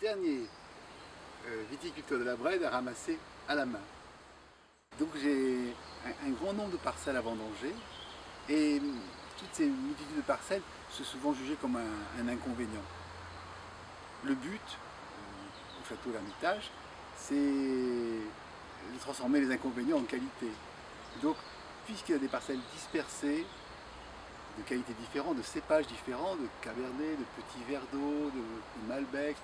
dernier viticulteur de la Brède à ramasser à la main. Donc j'ai un grand nombre de parcelles à vendanger et toutes ces multitudes de parcelles sont souvent jugées comme un inconvénient. Le but au château L'Hermitage, c'est de transformer les inconvénients en qualité. Donc, puisqu'il y a des parcelles dispersées, de qualités différentes, de cépages différents, de cabernet, de petits verres d'eau, de malbec,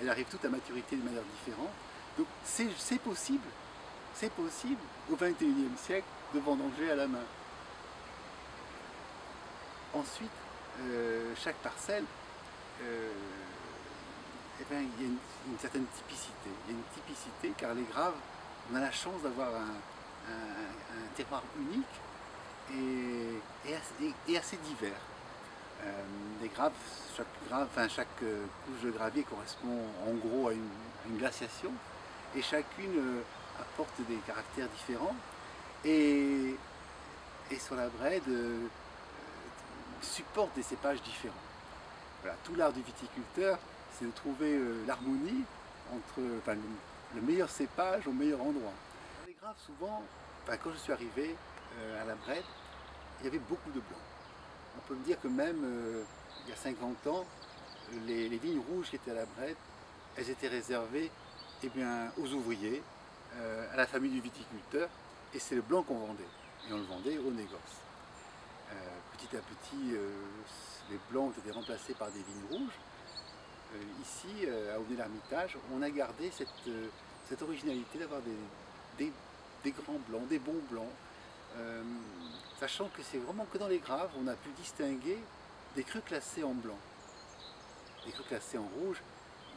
elles arrivent toutes à maturité de manière différente. Donc c'est possible au XXIe siècle de vendanger à la main. Ensuite, chaque parcelle, il y a une certaine typicité. Il y a une typicité car les graves, on a la chance d'avoir un terroir unique et assez divers. Les graves, chaque couche de gravier correspond en gros à une glaciation et chacune apporte des caractères différents et sur la Brède supporte des cépages différents. Voilà, tout l'art du viticulteur, c'est de trouver l'harmonie entre le meilleur cépage au meilleur endroit. Dans les graves, souvent, quand je suis arrivé à la Brède, il y avait beaucoup de blancs. On peut me dire que même il y a 50 ans, les vignes rouges qui étaient à la Brède, elles étaient réservées aux ouvriers, à la famille du viticulteur, et c'est le blanc qu'on vendait. Et on le vendait au négoce. Petit à petit, les blancs ont été remplacés par des vignes rouges. Ici, à Aubnay-l'Hermitage, on a gardé cette originalité d'avoir des grands blancs, des bons blancs, sachant que c'est vraiment que dans les graves, on a pu distinguer des crus classés en blanc. Des crus classés en rouge,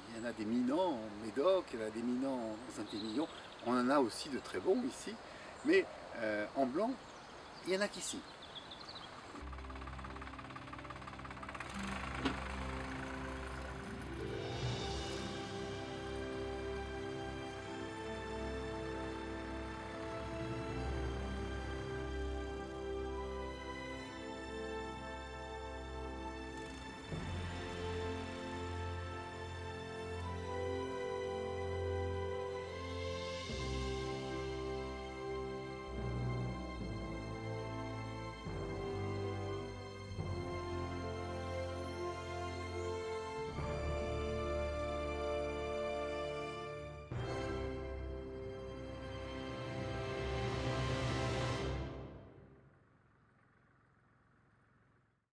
il y en a des minants en Médoc, il y en a des minants en Saint-Émilion, on en a aussi de très bons ici, mais en blanc, il n'y en a qu'ici.